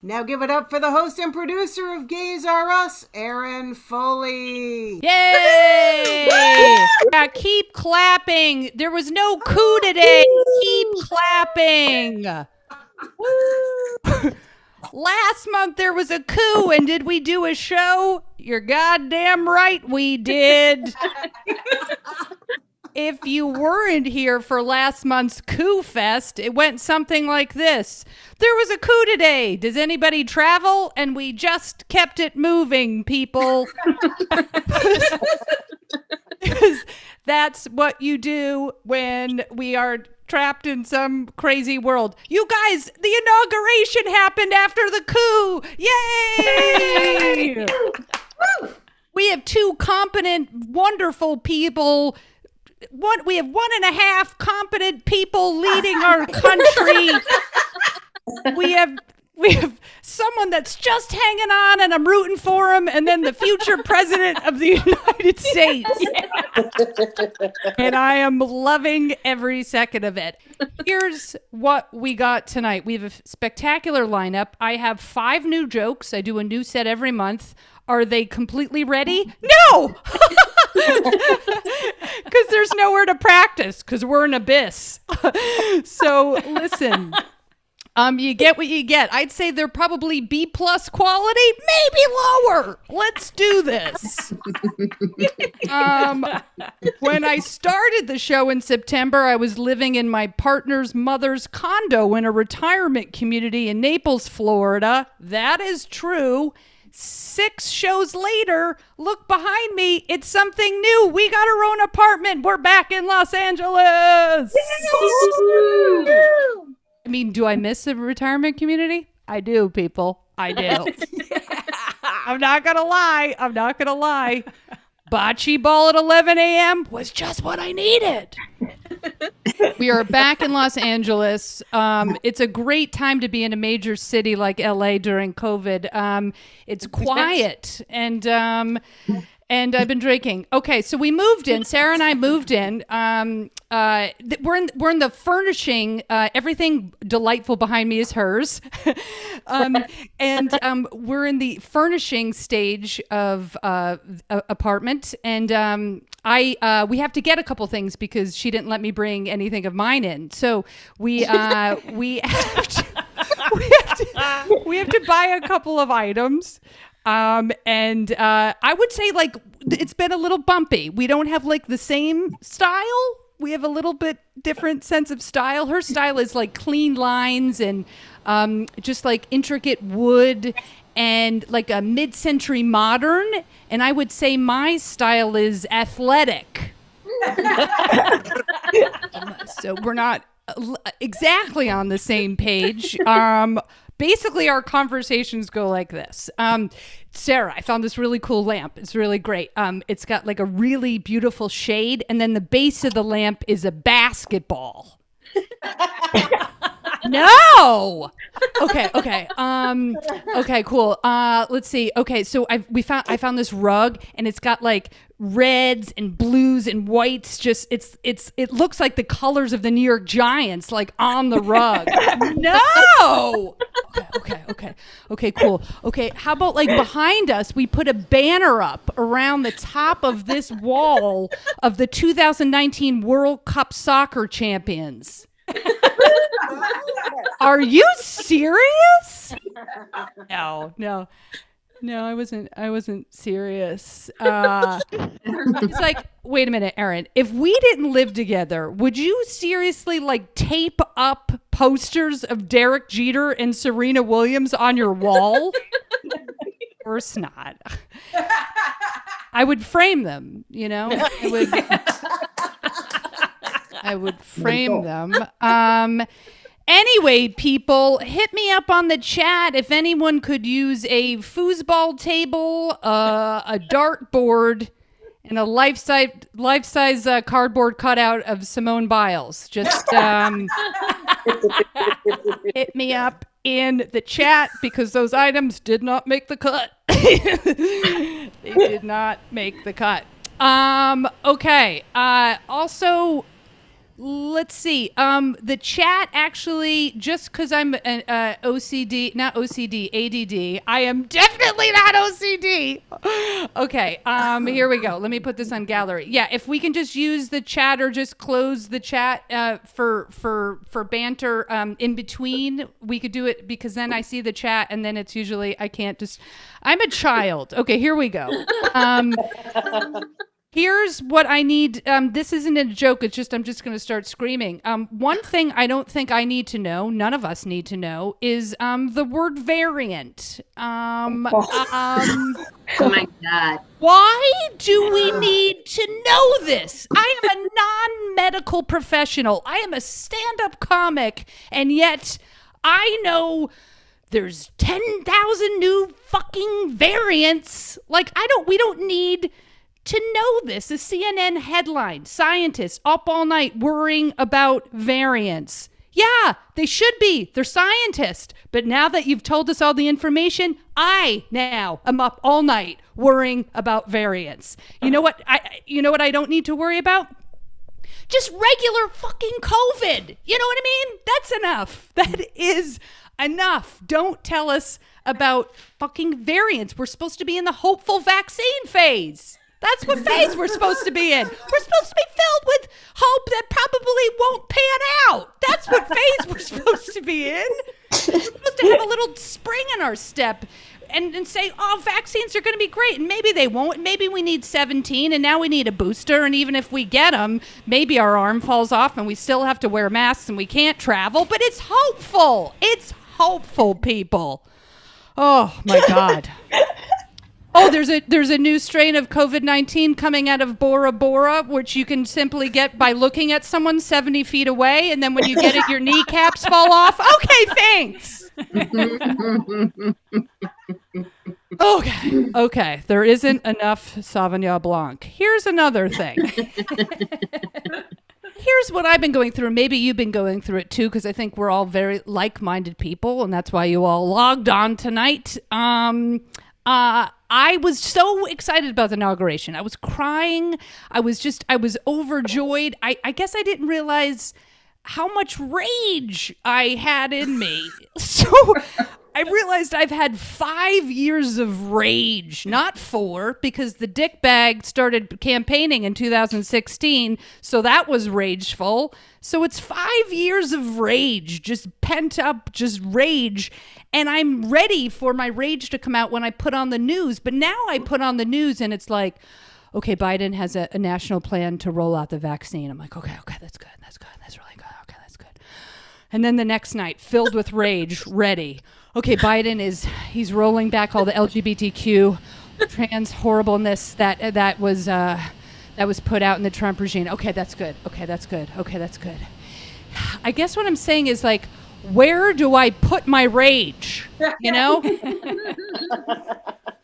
Now give it up for the host and producer of Gays R Us, Aaron Foley. Yay! Yeah, keep clapping. There was no coup today. Keep clapping. Last month there was a coup, and did we do a show? You're goddamn right we did. If you weren't here for last month's Coup Fest, it went something like this. There was a coup today. Does anybody travel? And we just kept it moving, people. Because that's what you do when we are trapped in some crazy world. You guys, the inauguration happened after the coup. Yay! We have two competent, wonderful people. We have 1.5 competent people leading our country. We have someone that's just hanging on, and I'm rooting for him, and then the future president of the United States. And I am loving every second of it. Here's what we got tonight. We have a spectacular lineup. I have 5 new jokes. I do a new set every month. Are they completely ready? No! Because there's nowhere to practice, because we're an abyss. So listen, you get what you get. I'd say they're probably B+ quality, maybe lower. Let's do this. When I started the show in September, I was living in my partner's mother's condo in a retirement community in Naples, Florida. That is true. 6 shows later, look behind me. It's something new. We got our own apartment. We're back in Los Angeles. I mean, do I miss a retirement community? I do, people. I do. I'm not going to lie. Bocce ball at 11 a.m. was just what I needed. We are back in Los Angeles. It's a great time to be in a major city like LA during COVID. It's quiet and I've been drinking. Okay, so we moved in. Sarah and I moved in. We're in the furnishing. Everything delightful behind me is hers, and we're in the furnishing stage of apartment. And we have to get a couple things because she didn't let me bring anything of mine in. So we have to buy a couple of items. And I would say, like, it's been a little bumpy. We don't have, like, the same style. We have a little bit different sense of style. Her style is, like, clean lines and just, like, intricate wood and, like, a mid-century modern. And I would say my style is athletic. So we're not exactly on the same page. Basically, our conversations go like this. Sarah, I found this really cool lamp. It's really great. It's got like a really beautiful shade, and then the base of the lamp is a basketball. No. Okay. Okay. Cool. Let's see. Okay. So I found this rug, and it's got like reds and blues and whites. Just it looks like the colors of the New York Giants, like on the rug. No. Okay. Cool. Okay. How about like behind us, we put a banner up around the top of this wall of the 2019 World Cup soccer champions. Are you serious? No, I wasn't serious. It's like, wait a minute, Erin, if we didn't live together, would you seriously like tape up posters of Derek Jeter and Serena Williams on your wall? Of course not. I would frame them, I would frame them. Anyway, people, hit me up on the chat if anyone could use a foosball table, a dartboard, and a life-size cardboard cutout of Simone Biles. Just hit me up in the chat because those items did not make the cut. They did not make the cut. Okay. Also, let's see. The chat actually, just because I'm an OCD, not OCD, ADD. I am definitely not OCD. Okay. Here we go. Let me put this on gallery. Yeah. If we can just use the chat or just close the chat for banter in between, we could do it because then I see the chat and then it's usually I can't just. I'm a child. Okay. Here we go. Here's what I need. This isn't a joke. It's just I'm just going to start screaming. One thing I don't think I need to know, none of us need to know, is the word variant. Oh my God. Why do we need to know this? I am a non-medical professional. I am a stand-up comic, and yet I know there's 10,000 new fucking variants. Like, we don't need to know this. A CNN headline, scientists up all night worrying about variants. Yeah, they should be. They're scientists. But now that you've told us all the information, I now am up all night worrying about variants. You know what I don't need to worry about? Just regular fucking COVID. You know what I mean? That's enough. That is enough. Don't tell us about fucking variants. We're supposed to be in the hopeful vaccine phase. That's what phase we're supposed to be in. We're supposed to be filled with hope that probably won't pan out. That's what phase we're supposed to be in. We're supposed to have a little spring in our step and say, oh, vaccines are going to be great. And maybe they won't. Maybe we need 17 and now we need a booster. And even if we get them, maybe our arm falls off and we still have to wear masks and we can't travel. But it's hopeful. It's hopeful, people. Oh, my God. Oh, there's a new strain of COVID-19 coming out of Bora Bora, which you can simply get by looking at someone 70 feet away, and then when you get it, your kneecaps fall off. Okay, thanks. Okay. There isn't enough Sauvignon Blanc. Here's another thing. Here's what I've been going through. Maybe you've been going through it too, because I think we're all very like-minded people, and that's why you all logged on tonight. I was so excited about the inauguration. I was crying. I was overjoyed. I guess I didn't realize how much rage I had in me. So I realized I've had 5 years of rage, not 4, because the dickbag started campaigning in 2016. So that was rageful. So it's 5 years of rage, just pent up, just rage. And I'm ready for my rage to come out when I put on the news. But now I put on the news and it's like, okay, Biden has a national plan to roll out the vaccine. I'm like, okay, that's good. That's really good. Okay, that's good. And then the next night, filled with rage, ready. Okay, Biden he's rolling back all the LGBTQ trans horribleness that was put out in the Trump regime. Okay, that's good. Okay, that's good. I guess what I'm saying is like, where do I put my rage? You know?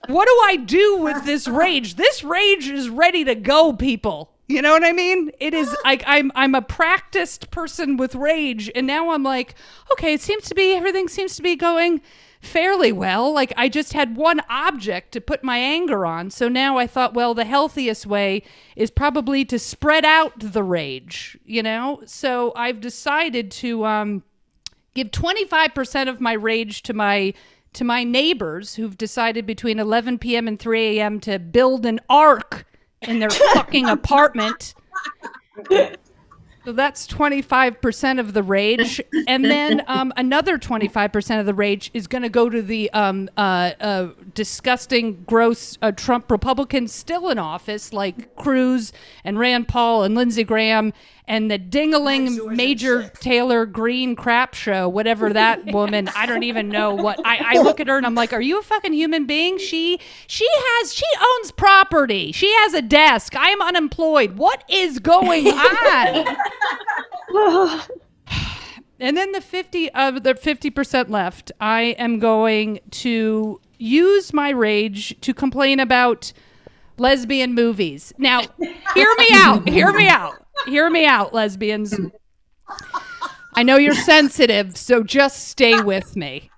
What do I do with this rage? This rage is ready to go, people. You know what I mean? It is like I'm a practiced person with rage, and now I'm like, okay, everything seems to be going fairly well. Like I just had one object to put my anger on. So now I thought, well, the healthiest way is probably to spread out the rage, you know? So I've decided to give 25% of my rage to my neighbors who've decided between 11 p.m. and 3 a.m. to build an ark in their fucking apartment. So that's 25% of the rage. And then another 25% of the rage is going to go to the disgusting, gross Trump Republicans still in office, like Cruz and Rand Paul and Lindsey Graham and the dingling Major Taylor Greene crap show, whatever that woman, I don't even know what. I look at her and I'm like, are you a fucking human being? She owns property. She has a desk. I'm unemployed. What is going on? And then the 50% left, I am going to use my rage to complain about lesbian movies. Now, hear me out, lesbians. I know you're sensitive, so just stay with me.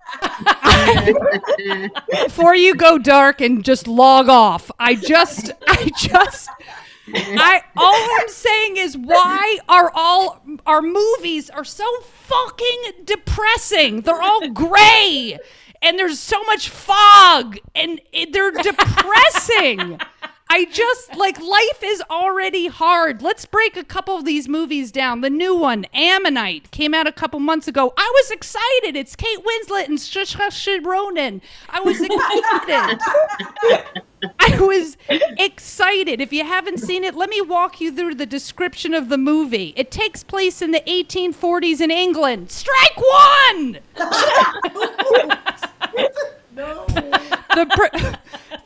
Before you go dark and just log off, I just All I'm saying is, why are all our movies are so fucking depressing? They're all gray, and there's so much fog, and they're depressing. I just, like, life is already hard. Let's break a couple of these movies down. The new one, Ammonite, came out a couple months ago. I was excited. It's Kate Winslet and Saoirse Ronan. I was excited. If you haven't seen it, let me walk you through the description of the movie. It takes place in the 1840s in England. Strike one! No.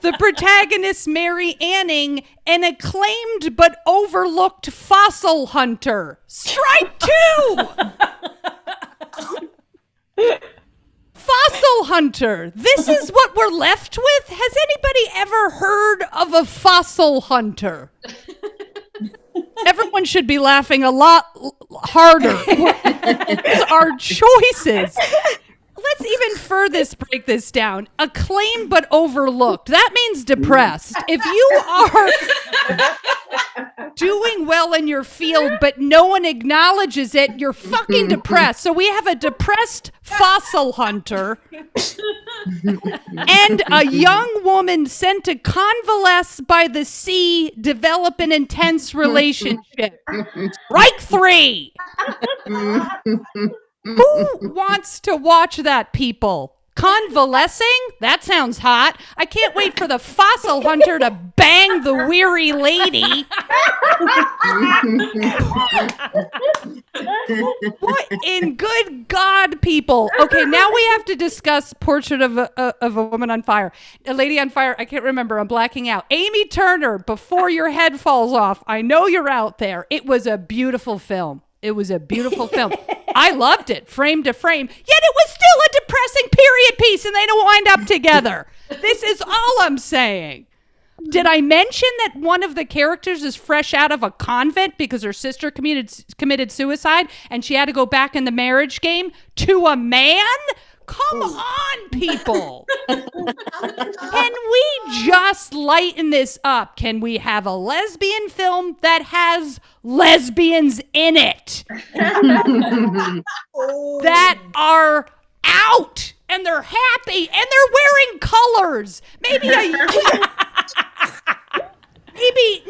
The protagonist, Mary Anning, an acclaimed but overlooked fossil hunter. Strike two! Fossil hunter. This is what we're left with? Has anybody ever heard of a fossil hunter? Everyone should be laughing a lot harder. These are choices. Let's even further break this down. Acclaimed but overlooked. That means depressed. If you are doing well in your field but no one acknowledges it, you're fucking depressed. So we have a depressed fossil hunter and a young woman sent to convalesce by the sea, develop an intense relationship. Strike three. Who wants to watch that, people? Convalescing? That sounds hot. I can't wait for the fossil hunter to bang the weary lady. What in good God, people? Okay, now we have to discuss Portrait of a Woman on Fire. A Lady on Fire, I can't remember. I'm blacking out. Amy Turner, Before Your Head Falls Off. I know you're out there. It was a beautiful film. It was a beautiful film. I loved it, frame to frame. Yet it was still a depressing period piece, and they don't wind up together. This is all I'm saying. Did I mention that one of the characters is fresh out of a convent because her sister committed suicide, and she had to go back in the marriage game to a man? Come on, people. Can we just lighten this up? Can we have a lesbian film that has lesbians in it that are out and they're happy and they're wearing colors? Maybe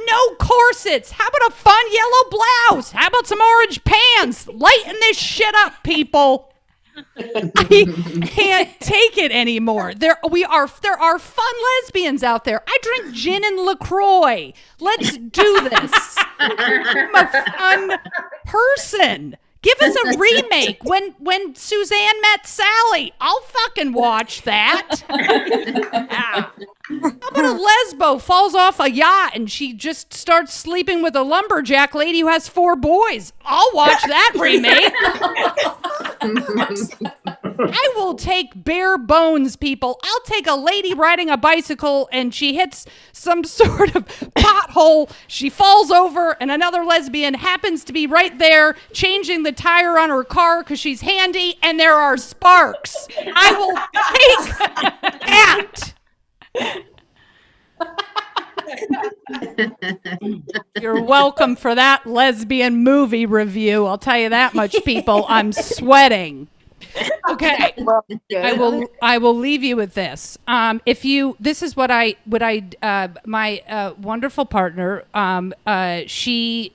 no corsets. How about a fun yellow blouse? How about some orange pants? Lighten this shit up, people. I can't take it anymore. There are fun lesbians out there. I drink gin and LaCroix. Let's do this. I'm a fun person. Give us a remake when Suzanne met Sally. I'll fucking watch that. How about a lesbo falls off a yacht and she just starts sleeping with a lumberjack lady who has 4 boys? I'll watch that remake. I will take bare bones, people. I'll take a lady riding a bicycle and she hits some sort of pothole. She falls over and another lesbian happens to be right there changing the tire on her car because she's handy and there are sparks. I will take that. You're welcome for that lesbian movie review. I'll tell you that much, people. I'm sweating. Okay, I will leave you with this. This is what my wonderful partner, she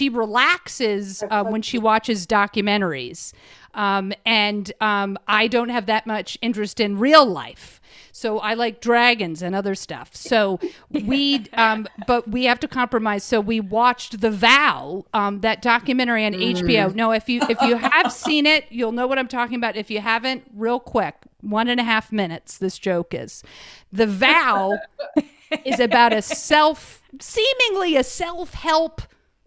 relaxes when she watches documentaries, and I don't have that much interest in real life. So I like dragons and other stuff. So but we have to compromise. So we watched The Vow, that documentary on HBO. No, if you have seen it, you'll know what I'm talking about. If you haven't, real quick, 1.5 minutes. This joke is The Vow is about seemingly a self-help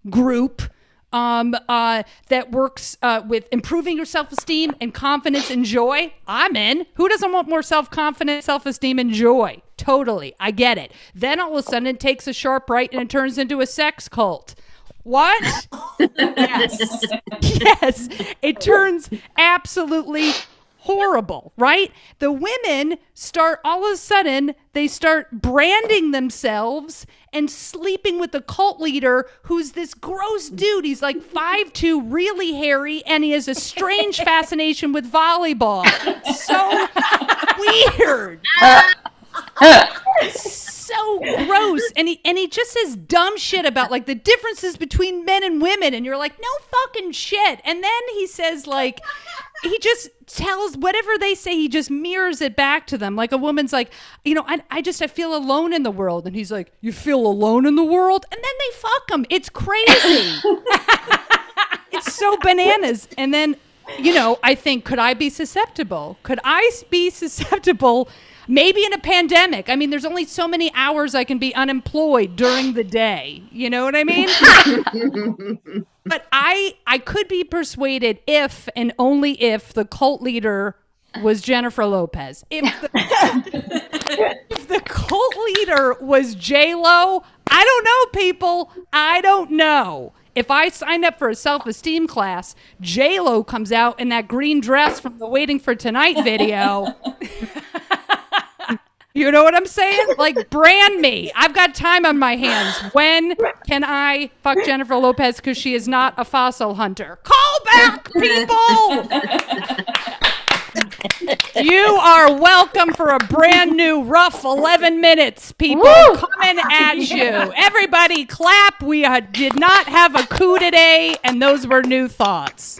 group that works with improving your self-esteem and confidence and joy. I'm in. Who doesn't want more self-confidence, self-esteem, and joy? Totally. I get it. Then all of a sudden it takes a sharp right and it turns into a sex cult. What? Yes. Yes. It turns absolutely horrible, right? The women start, all of a sudden, they start branding themselves and sleeping with the cult leader, who's this gross dude. He's like 5'2", really hairy, and he has a strange fascination with volleyball. It's so weird. So gross. And he just says dumb shit about like the differences between men and women, and you're like, no fucking shit. And then he says, like, he just tells whatever they say, he just mirrors it back to them. Like a woman's like, you know, I feel alone in the world. And he's like, you feel alone in the world? And then they fuck him. It's crazy. It's so bananas. And then, you know, I think, could I be susceptible? Could I be susceptible? Maybe in a pandemic. I mean, there's only so many hours I can be unemployed during the day. You know what I mean? But I could be persuaded if and only if the cult leader was Jennifer Lopez. If the cult leader was J-Lo, I don't know, people. I don't know. If I signed up for a self-esteem class, J-Lo comes out in that green dress from the Waiting for Tonight video. You know what I'm saying? Like, brand me. I've got time on my hands. When can I fuck Jennifer Lopez because she is not a fossil hunter? Call back, people! You are welcome for a brand new rough 11 minutes, people. Woo! Coming at you. Everybody clap. We did not have a coup today, and those were new thoughts.